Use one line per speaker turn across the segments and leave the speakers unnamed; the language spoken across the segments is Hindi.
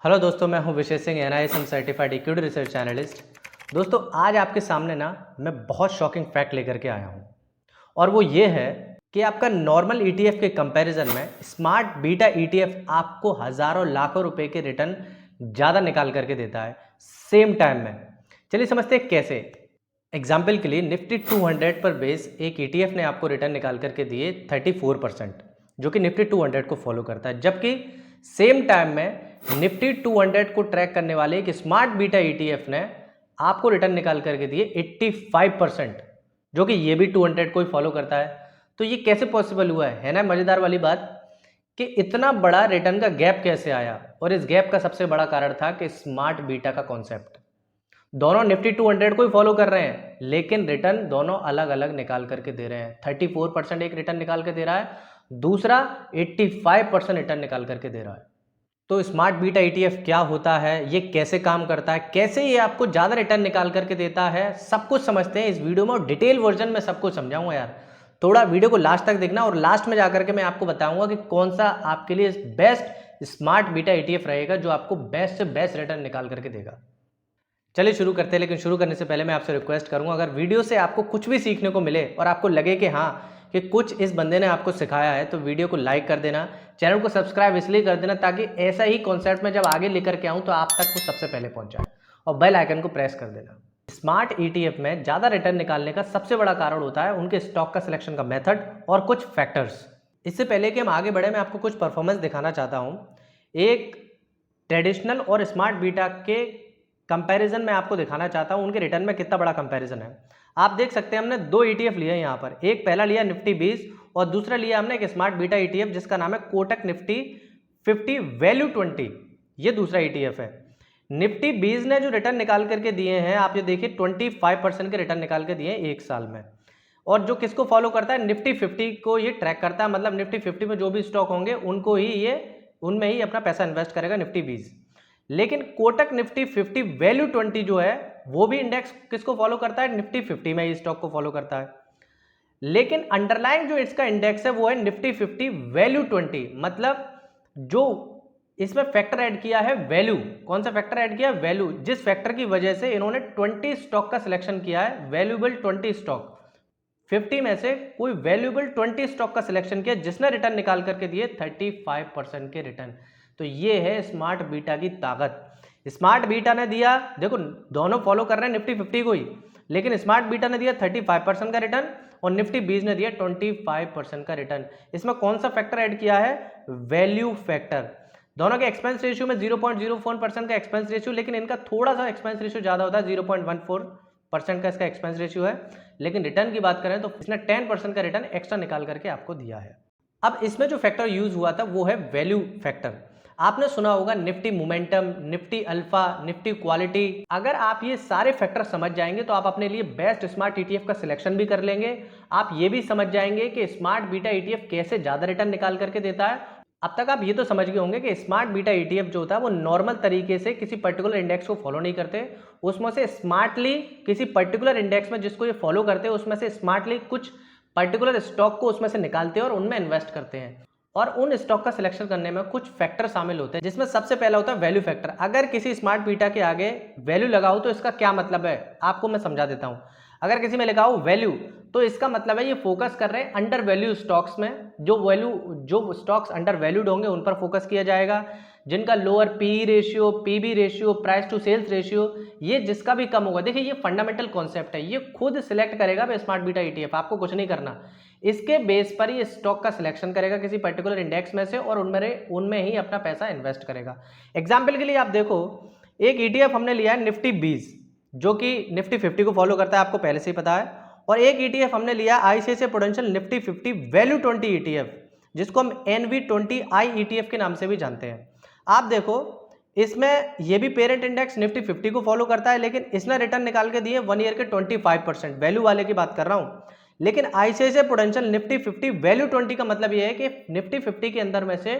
हेलो दोस्तों, मैं हूं Vishesh Singh, NISM certified equity research analyst. दोस्तों, आज आपके सामने ना मैं बहुत शॉकिंग फैक्ट लेकर के आया हूं और वो ये है कि आपका नॉर्मल ETF के कंपैरिजन में स्मार्ट बीटा ETF आपको हज़ारों लाखों रुपए के रिटर्न ज़्यादा निकाल करके देता है सेम टाइम में। चलिए समझते हैं कैसे। एग्जाम्पल के लिए निफ्टी 200 पर बेस एक ETF ने आपको रिटर्न निकाल करके दिए 34%, जो कि निफ्टी 200 को फॉलो करता है, जबकि सेम टाइम में निफ्टी 200 को ट्रैक करने वाले एक स्मार्ट बीटा ETF ने आपको रिटर्न निकाल करके दिए 85%, जो कि ये भी 200 को ही फॉलो करता है। तो ये कैसे पॉसिबल हुआ है ना मजेदार वाली बात कि इतना बड़ा रिटर्न का गैप कैसे आया। और इस गैप का सबसे बड़ा कारण था कि स्मार्ट बीटा का कॉन्सेप्ट। दोनों निफ्टी 200 को ही फॉलो कर रहे हैं, लेकिन रिटर्न दोनों अलग अलग निकाल करके दे रहे हैं। 34% एक रिटर्न निकाल के दे रहा है, दूसरा 85% रिटर्न निकाल करके दे रहा है। तो स्मार्ट बीटा ETF क्या होता है, ये कैसे काम करता है, कैसे ये आपको ज़्यादा रिटर्न निकाल करके देता है, सब कुछ समझते हैं इस वीडियो में। और डिटेल वर्जन में सब कुछ समझाऊंगा यार। थोड़ा वीडियो को लास्ट तक देखना और लास्ट में जाकर के मैं आपको बताऊंगा कि कौन सा आपके लिए बेस्ट स्मार्ट बीटा ETF रहेगा जो आपको बेस्ट से बेस्ट रिटर्न निकाल करके देगा। चलिए शुरू करते हैं, लेकिन शुरू करने से पहले मैं आपसे रिक्वेस्ट करूंगा, अगर वीडियो से आपको कुछ भी सीखने को मिले और आपको लगे कि हाँ कि कुछ इस बंदे ने आपको सिखाया है, तो वीडियो को लाइक कर देना, चैनल को सब्सक्राइब इसलिए कर देना ताकि ऐसा ही कॉन्सेप्ट में जब आगे लेकर के आऊँ तो आप तक वो सबसे पहले पहुँच जाए, और बेल आइकन को प्रेस कर देना। स्मार्ट ETF में ज़्यादा रिटर्न निकालने का सबसे बड़ा कारण होता है उनके स्टॉक का सिलेक्शन का मेथड और कुछ फैक्टर्स। इससे पहले कि हम आगे बढ़े, मैं आपको कुछ परफॉर्मेंस दिखाना चाहता हूँ। एक ट्रेडिशनल और स्मार्ट बीटा के कंपैरिजन में आपको दिखाना चाहता हूं उनके रिटर्न में कितना बड़ा कंपैरिजन है। आप देख सकते हैं हमने दो ETF लिए यहाँ पर। एक पहला लिया निफ्टी 20 और दूसरा लिया हमने एक स्मार्ट बीटा ETF जिसका नाम है कोटक निफ्टी 50 वैल्यू 20। ये दूसरा ETF है। निफ्टी 20 ने जो रिटर्न निकाल करके दिए हैं, आप ये देखिए 25% के रिटर्न निकाल के दिए हैं एक साल में। और जो किसको फॉलो करता है, निफ्टी 50 को ये ट्रैक करता है। मतलब निफ्टी 50 में जो भी स्टॉक होंगे उनको ही ये उनमें ही अपना पैसा इन्वेस्ट करेगा निफ्टी 20। लेकिन कोटक निफ्टी 50 वैल्यू 20 जो है वो भी इंडेक्स किसको फॉलो करता है, निफ्टी 50 में ही स्टॉक को फॉलो करता है। लेकिन अंडरलाइन जो इसका इंडेक्स है वो है निफ्टी 50 वैल्यू 20। मतलब जो इसमें फैक्टर ऐड किया है वैल्यू। कौन सा फैक्टर ऐड किया है, वैल्यू। जिस फैक्टर की वजह से इन्होंने 20 स्टॉक का सिलेक्शन किया है, वैल्यूएबल 20 स्टॉक। 50 में से कोई वैल्यूएबल 20 स्टॉक का सिलेक्शन किया जिसने रिटर्न निकाल करके दिए 35% के रिटर्न। तो ये है स्मार्ट बीटा की ताकत। स्मार्ट बीटा ने दिया, देखो दोनों फॉलो कर रहे हैं निफ्टी 50 को ही, लेकिन स्मार्ट बीटा ने दिया 35% का रिटर्न और निफ्टी 20 ने दिया 25% का रिटर्न। इसमें कौन सा फैक्टर ऐड किया है, वैल्यू फैक्टर। दोनों के एक्सपेंस रेशियो में 0.04% का एक्सपेंस रेशियो, लेकिन इनका थोड़ा सा एक्सपेंस रेशियो ज्यादा होता है, 0.14% का इसका एक्सपेंस रेशियो है। लेकिन रिटर्न की बात करें तो इसने 10% का रिटर्न एक्स्ट्रा निकाल करके आपको दिया है। अब इसमें जो फैक्टर यूज हुआ था वो है वैल्यू फैक्टर। आपने सुना होगा Nifty momentum, Nifty alpha, Nifty quality. अगर आप ये सारे फैक्टर समझ जाएंगे तो आप अपने लिए बेस्ट स्मार्ट ETF का सिलेक्शन भी कर लेंगे। आप ये भी समझ जाएंगे कि स्मार्ट बीटा ETF कैसे ज्यादा रिटर्न निकाल करके देता है। अब तक आप ये तो समझ गए होंगे कि स्मार्ट बीटा ETF जो होता है वो नॉर्मल तरीके से किसी पर्टिकुलर इंडेक्स को फॉलो नहीं करते, उसमें से स्मार्टली किसी पर्टिकुलर इंडेक्स में जिसको ये फॉलो करते हैं उसमें से स्मार्टली कुछ पर्टिकुलर स्टॉक को उसमें से निकालते हैं और उनमें इन्वेस्ट करते हैं। और उन स्टॉक का सिलेक्शन करने में कुछ फैक्टर शामिल होते हैं, जिसमें सबसे पहला होता है वैल्यू फैक्टर। अगर किसी स्मार्ट बीटा के आगे वैल्यू लगाओ तो इसका क्या मतलब है, आपको मैं समझा देता हूं। अगर किसी में लगाओ वैल्यू तो इसका मतलब है ये फोकस कर रहे हैं अंडर वैल्यू स्टॉक्स में। जो स्टॉक्स अंडर वैल्यूड होंगे उन पर फोकस किया जाएगा। जिनका lower P ratio, PB ratio, price to sales ratio, ये जिसका भी कम होगा। देखिए ये फंडामेंटल कॉन्सेप्ट है, ये खुद सिलेक्ट करेगा स्मार्ट बीटा ETF, आपको कुछ नहीं करना। इसके बेस पर ये स्टॉक का सिलेक्शन करेगा किसी पर्टिकुलर इंडेक्स में से और उनमें ही अपना पैसा इन्वेस्ट करेगा। एग्जाम्पल के लिए आप देखो, एक ETF हमने लिया है निफ्टी 20 जो कि निफ्टी 50 को फॉलो करता है, आपको पहले से ही पता है। और एक ETF हमने लिया ICICI prudential Nifty 50 value 20 ETF, जिसको हम NV20I ETF के नाम से भी जानते हैं। आप देखो इसमें ये भी पेरेंट इंडेक्स निफ्टी 50 को फॉलो करता है, लेकिन इसने रिटर्न निकाल के दिए 1 ईयर के 25%, वैल्यू वाले की बात कर रहा हूं। लेकिन ICICI प्रूडेंशियल निफ्टी 50 वैल्यू 20 का मतलब यह है कि निफ्टी 50 के अंदर में से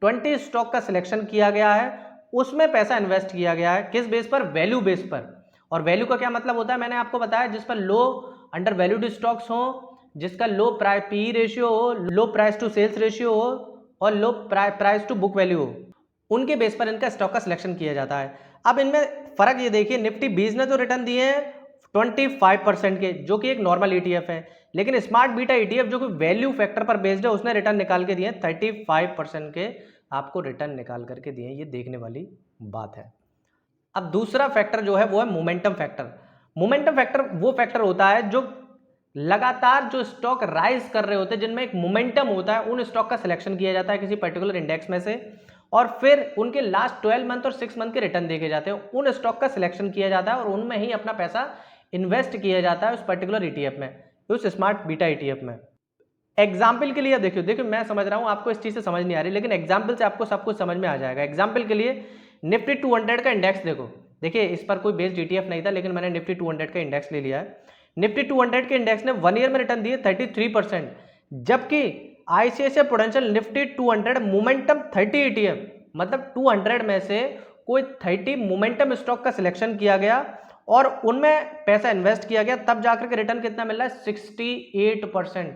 20 स्टॉक का सिलेक्शन किया गया है, उसमें पैसा इन्वेस्ट किया गया है। किस बेस पर, वैल्यू बेस पर। और वैल्यू का क्या मतलब होता है, मैंने आपको बताया, जिस पर लो अंडर वैल्यूड स्टॉक्स हो, जिसका लो पी रेशियो हो, low price to sales ratio हो और low price to book value हो, उनके बेस पर इनका स्टॉक का सिलेक्शन किया जाता है। अब इनमें फर्क ये देखिए, निफ्टी 20 ने तो रिटर्न दिए हैं 25% के, जो कि एक नॉर्मल ETF है, लेकिन स्मार्ट बीटा ETF जो कि वैल्यू फैक्टर पर बेस्ड है उसने रिटर्न निकाल के दिए हैं 35% के, आपको रिटर्न निकाल करके दिए हैं। ये देखने वाली बात है। अब दूसरा फैक्टर जो है वो है मोमेंटम फैक्टर। मोमेंटम फैक्टर वो फैक्टर होता है जो लगातार जो स्टॉक राइज कर रहे होते हैं, जिनमें एक मोमेंटम होता है, उन स्टॉक का सिलेक्शन किया जाता है किसी पर्टिकुलर इंडेक्स में से, और फिर उनके लास्ट 12 मंथ और 6 मंथ के रिटर्न देखे जाते हैं, उन स्टॉक का सिलेक्शन किया जाता है और उनमें ही अपना पैसा इन्वेस्ट किया जाता है उस पर्टिकुलर ETF में, उस स्मार्ट बीटा ETF में। एग्जाम्पल के लिए देखियो मैं समझ रहा हूं आपको इस चीज से समझ नहीं आ रही, लेकिन एग्जाम्पल से आपको सब कुछ समझ में आ जाएगा। एग्जाम्पल के लिए निफ्टी 200 का इंडेक्स देखिए इस पर कोई बेस्ड ETF नहीं था, लेकिन मैंने निफ्टी 200 का इंडेक्स ले लिया है। निफ्टी 200 के इंडेक्स ने 1 ईयर में रिटर्न दिए 33%, जबकि ICICI prudential Nifty 200 momentum 30 ETF, मतलब 200 में से कोई 30 मोमेंटम स्टॉक का सिलेक्शन किया गया और उनमें पैसा इन्वेस्ट किया गया, तब जाकर के रिटर्न कितना मिल रहा है 68%।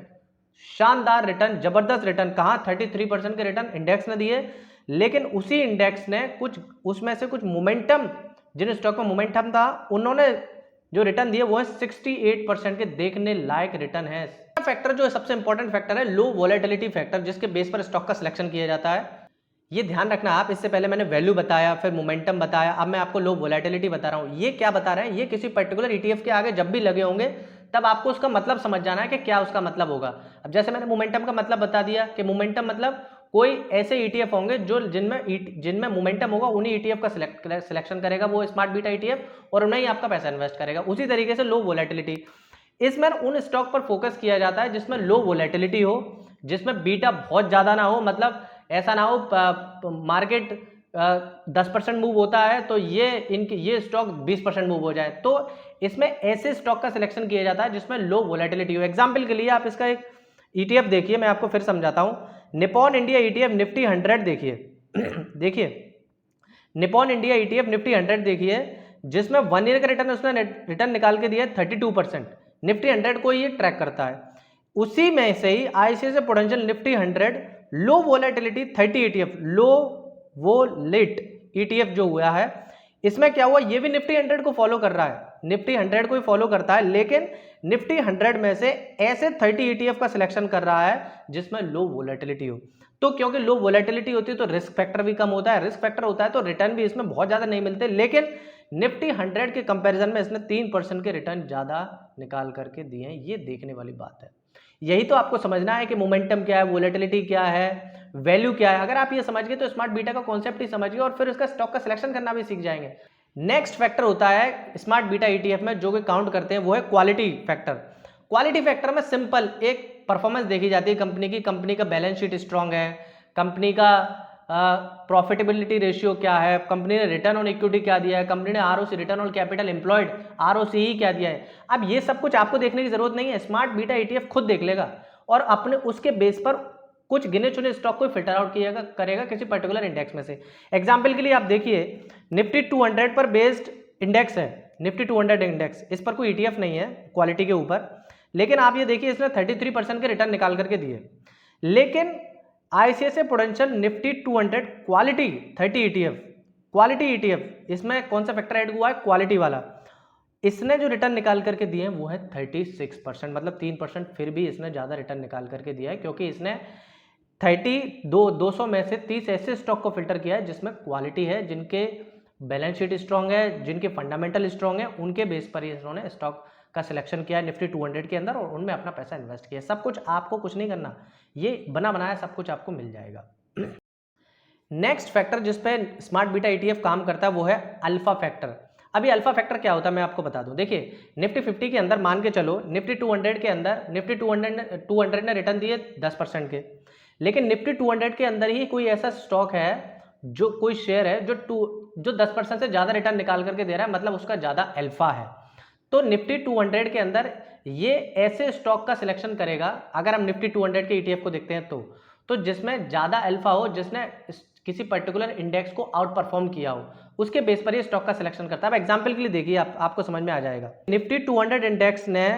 शानदार रिटर्न, जबरदस्त रिटर्न। कहां 33% के रिटर्न इंडेक्स ने दिए, लेकिन उसी इंडेक्स ने कुछ उसमें से कुछ मोमेंटम, जिन स्टॉक में मोमेंटम था, उन्होंने जो रिटर्न दिए वो है 68% के, देखने लायक रिटर्न है। फैक्टर जो सबसे इंपॉर्टेंट फैक्टर है लो वोलेटिलिटी फैक्टर, जिसके बेस पर स्टॉक का सिलेक्शन किया जाता है। ये ध्यान रखना आप, इससे पहले मैंने वैल्यू बताया, फिर मोमेंटम बताया, अब मैं आपको लो वोलेटिलिटी बता रहा हूं। ये क्या बता रहे हैं, ये किसी पर्टिकुलर ETF के आगे जब भी लगे होंगे तब आपको उसका मतलब समझ जाना है कि क्या उसका मतलब होगा। अब जैसे मैंने मोमेंटम का मतलब बता दिया कि मोमेंटम मतलब कोई ऐसे ETF होंगे जो जिनमें मोमेंटम होगा, उन्हीं ETF का सिलेक्शन करेगा वो स्मार्ट बीटा ETF, और उन्हें ही आपका पैसा इन्वेस्ट करेगा। उसी तरीके से लो वोलेटिलिटी, इसमें उन स्टॉक पर फोकस किया जाता है जिसमें लो वोलेटिलिटी हो, जिसमें बीटा बहुत ज्यादा ना हो, मतलब ऐसा ना हो मार्केट 10% मूव होता है तो ये स्टॉक 20% मूव हो जाए, तो इसमें ऐसे स्टॉक का सिलेक्शन किया जाता है जिसमें लो वोलेटिलिटी हो। एग्जांपल के लिए आप इसका एक ETF देखिए, मैं आपको फिर समझाता हूं। निप्पॉन इंडिया ETF निफ्टी 100 देखिए देखिए निप्पॉन इंडिया ETF निफ्टी 100 देखिए, जिसमें 1 ईयर का रिटर्न उसने रिटर्न निकाल के दिया 32%। निफ्टी 100 को ये ट्रैक करता है। उसी में से ही ICICI प्रूडेंशियल निफ्टी 100 लो वोलेटिलिटी 30 ETF, लो वोलेट ETF जो हुआ है, इसमें क्या हुआ, ये भी निफ्टी 100 को फॉलो कर रहा है, निफ्टी 100 को ही फॉलो करता है, लेकिन निफ्टी 100 में से ऐसे 30 ETF का सिलेक्शन कर रहा है जिसमें लो वोलेटिलिटी हो। तो क्योंकि लो वोलेटिलिटी होती है तो रिस्क फैक्टर भी कम होता है, रिस्क फैक्टर होता है तो रिटर्न भी इसमें बहुत ज्यादा नहीं मिलते, लेकिन निफ्टी 100 के कंपैरिजन में इसने 3% के रिटर्न ज्यादा निकाल करके दिए हैं। ये देखने वाली बात है। यही तो आपको समझना है कि मोमेंटम क्या है, वोलेटिलिटी क्या है, वैल्यू क्या है। अगर आप ये समझ गए तो स्मार्ट बीटा का कॉन्सेप्ट ही समझ गए और फिर उसका स्टॉक का सिलेक्शन करना भी सीख जाएंगे। नेक्स्ट फैक्टर होता है स्मार्ट बीटा ETF में जो कि काउंट करते हैं, वो है क्वालिटी फैक्टर। क्वालिटी फैक्टर में सिंपल एक परफॉर्मेंस देखी जाती है कंपनी का बैलेंस शीट स्ट्रांग है, कंपनी का प्रॉफिटेबिलिटी रेशियो क्या है, कंपनी ने रिटर्न ऑन इक्विटी क्या दिया है, कंपनी ने ROC return on capital employed ROC ही क्या दिया है। अब ये सब कुछ आपको देखने की जरूरत नहीं है, स्मार्ट बीटा ETF खुद देख लेगा और अपने उसके बेस पर कुछ गिने चुने स्टॉक को फिल्टर आउट करेगा किसी पर्टिकुलर इंडेक्स में से। एग्जाम्पल के लिए आप देखिए, निफ्टी 200 पर बेस्ड इंडेक्स है, निफ्टी 200 इंडेक्स, इस पर कोई ETF नहीं है क्वालिटी के ऊपर, लेकिन आप ये देखिए इसने 33% के रिटर्न निकाल करके दिए। लेकिन ICICI prudential Nifty 200 quality 30 ETF, quality ETF, इसमें कौन सा फैक्टर ऐड हुआ है, क्वालिटी वाला, इसने जो रिटर्न निकाल करके दिए हैं वो है 36%, मतलब 3% फिर भी इसने ज़्यादा रिटर्न निकाल करके दिया है, क्योंकि इसने 200 में से 30 ऐसे स्टॉक को फिल्टर किया है जिसमें क्वालिटी है, जिनके बैलेंस शीट स्ट्रांग है, जिनके फंडामेंटल स्ट्रांग है, उनके बेस पर ही इन्होंने स्टॉक का सिलेक्शन किया है निफ्टी 200 के अंदर और उनमें अपना पैसा इन्वेस्ट किया। सब कुछ आपको कुछ नहीं करना, ये बना बनाया सब कुछ आपको मिल जाएगा। नेक्स्ट फैक्टर जिस पे स्मार्ट बीटा ETF काम करता है वो है अल्फा फैक्टर। अभी अल्फा फैक्टर क्या होता है मैं आपको बता दूं। देखिए निफ्टी 50 के अंदर मान के चलो, निफ्टी 200 के अंदर निफ्टी 200 ने रिटर्न दिए 10% के, लेकिन निफ्टी 200 के अंदर ही कोई ऐसा स्टॉक है, जो कोई शेयर है जो 10% से ज़्यादा रिटर्न निकाल करके दे रहा है, मतलब उसका ज़्यादा अल्फा है। तो निफ्टी 200 के अंदर ये ऐसे स्टॉक का सिलेक्शन करेगा, अगर हम निफ्टी 200 के ETF को देखते हैं तो जिसमें ज़्यादा अल्फा हो, जिसने किसी पर्टिकुलर इंडेक्स को आउट परफॉर्म किया हो, उसके बेस पर ये स्टॉक का सिलेक्शन करता है। अब एग्जांपल के लिए देखिए, आपको समझ में आ जाएगा। निफ्टी 200 इंडेक्स ने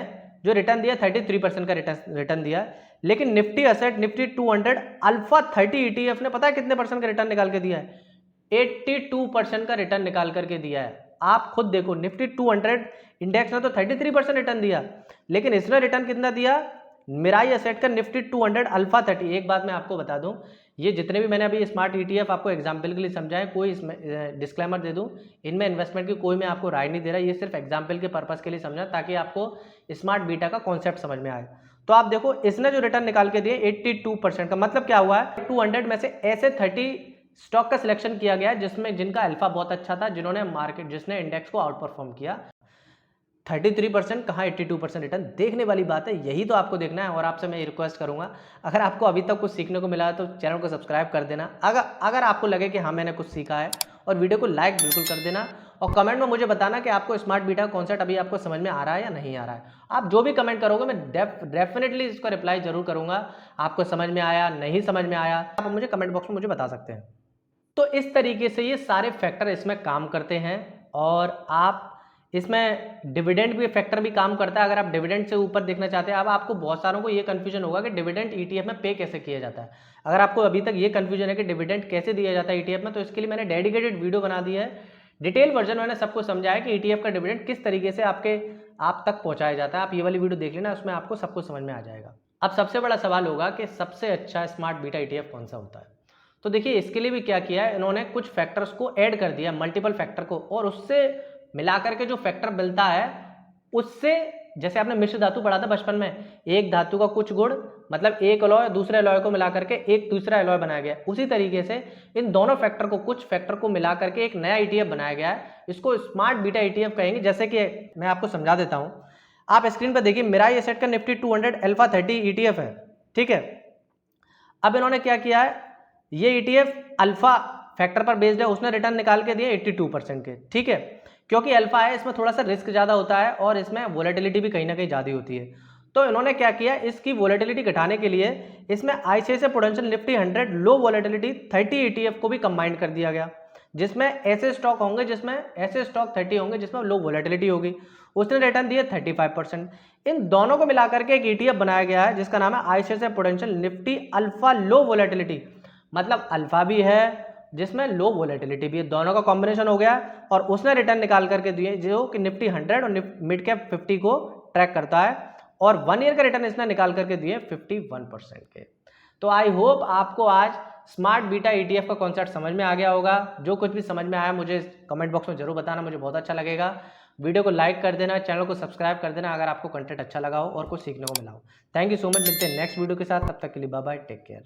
जो रिटर्न दिया 33% का रिटर्न दिया, लेकिन Nifty asset Nifty 200 alpha 30 ETF ने पता है कितने % का रिटर्न निकाल के दिया है, 82% का रिटर्न निकाल करके दिया है। आप खुद देखो, निफ्टी 200 इंडेक्स ने तो 33% रिटर्न दिया, लेकिन इसने रिटर्न कितना दिया? मिराई एसेट का निफ्टी 200 अल्फा 30। एक बात मैं आपको बता दूं, ये जितने भी मैंने अभी स्मार्ट ETF आपको एग्जाम्पल के लिए समझाए, कोई इसमें डिस्क्लेमर दे दूं, इनमें इन्वेस्टमेंट की कोई मैं आपको राय नहीं दे रहा, ये सिर्फ एग्जाम्पल के पर्पस के लिए समझा ताकि आपको स्मार्ट बीटा का कॉन्सेप्ट समझ में आए। तो आप देखो, इसने जो रिटर्न निकाल के दिए 82% का, मतलब क्या हुआ है, 200 में से ऐसे 30 स्टॉक का सिलेक्शन किया गया है जिसमें जिनका अल्फा बहुत अच्छा था, जिन्होंने मार्केट, जिसने इंडेक्स को आउट परफॉर्म किया। 33% कहाँ 82% रिटर्न, देखने वाली बात है, यही तो आपको देखना है। और आपसे मैं रिक्वेस्ट करूंगा, अगर आपको अभी तक कुछ सीखने को मिला है तो चैनल को सब्सक्राइब कर देना। अगर आपको लगे कि हाँ मैंने कुछ सीखा है, और वीडियो को लाइक बिल्कुल कर देना, और कमेंट में मुझे बताना कि आपको स्मार्ट बीटा कॉन्सेप्ट अभी आपको समझ में आ रहा है या नहीं आ रहा है। आप जो भी कमेंट करोगे मैं डेफिनेटली इसका रिप्लाई जरूर करूंगा। आपको समझ में आया, नहीं समझ में आया, आप मुझे कमेंट बॉक्स में मुझे बता सकते हैं। तो इस तरीके से ये सारे फैक्टर इसमें काम करते हैं, और आप इसमें डिविडेंड भी फैक्टर भी काम करता है। अगर आप डिविडेंड से ऊपर देखना चाहते हैं, अब आपको बहुत सारों को ये कंफ्यूजन होगा कि डिविडेंड ETF में पे कैसे किया जाता है। अगर आपको अभी तक ये कंफ्यूजन है कि डिविडेंड कैसे दिया जाता है ETF में, तो इसके लिए मैंने डेडिकेटेड वीडियो बना दी है, डिटेल वर्जन मैंने सबको समझाया कि ETF का डिविडेंड किस तरीके से आप तक पहुंचाया जाता है। आप ये वाली वीडियो देख लेना, उसमें आपको सब कुछ समझ में आ जाएगा। अब सबसे बड़ा सवाल होगा कि सबसे अच्छा स्मार्ट बीटा ETF कौन सा होता है। तो देखिए, इसके लिए भी क्या किया है इन्होंने, कुछ फैक्टर्स को ऐड कर दिया, मल्टीपल फैक्टर को, और उससे मिलाकर के जो फैक्टर मिलता है उससे, जैसे आपने मिश्र धातु पढ़ा था बचपन में, एक धातु का कुछ गुण, मतलब एक अलॉय दूसरे अलॉय को मिलाकर के एक दूसरा अलॉय बनाया गया। उसी तरीके से इन दोनों फैक्टर को, कुछ फैक्टर को मिलाकर के एक नया ETF बनाया गया है। इसको स्मार्ट बीटा ETF कहेंगे। जैसे कि मैं आपको समझा देता हूं, आप स्क्रीन पर देखिए, मिराई एसेट का निफ्टी 200 अल्फा 30 ETF है, ठीक है। अब इन्होंने क्या किया है, ये ETF अल्फा फैक्टर पर बेस्ड है, उसने रिटर्न निकाल के दिए 82% के, ठीक है। क्योंकि अल्फा है, इसमें थोड़ा सा रिस्क ज़्यादा होता है और इसमें वोलेटिलिटी भी कहीं ना कहीं ज़्यादा होती है। तो इन्होंने क्या किया, इसकी वोलेटिलिटी घटाने के लिए इसमें ICICI प्रूडेंशियल निफ्टी 100 लो वोलेटिलिटी 30 ETF को भी कंबाइन कर दिया गया, जिसमें ऐसे स्टॉक होंगे, जिसमें ऐसे स्टॉक 30 होंगे जिसमें लो वोलेटिलिटी होगी। उसने रिटर्न दिए 35%। इन दोनों को मिलाकर के एक ETF बनाया गया है जिसका नाम है ICICI प्रूडेंशियल निफ्टी अल्फा लो वोलेटिलिटी, मतलब अल्फा भी है जिसमें लो वोलेटिलिटी भी है, दोनों का कॉम्बिनेशन हो गया। और उसने रिटर्न निकाल करके दिए जो कि निफ्टी 100 और मिड कैप 50 को ट्रैक करता है, और 1 ईयर का रिटर्न इसने निकाल करके दिए 51% के। तो आई होप आपको आज स्मार्ट बीटा ETF का कॉन्सेप्ट समझ में आ गया होगा। जो कुछ भी समझ में आया मुझे कमेंट बॉक्स में जरूर बताना, मुझे बहुत अच्छा लगेगा। वीडियो को लाइक कर देना, चैनल को सब्सक्राइब कर देना अगर आपको कंटेंट अच्छा लगा हो और कुछ सीखने को मिला हो। थैंक यू सो मच, मिलते हैं नेक्स्ट वीडियो के साथ, तब तक के लिए बाय बाय, टेक केयर।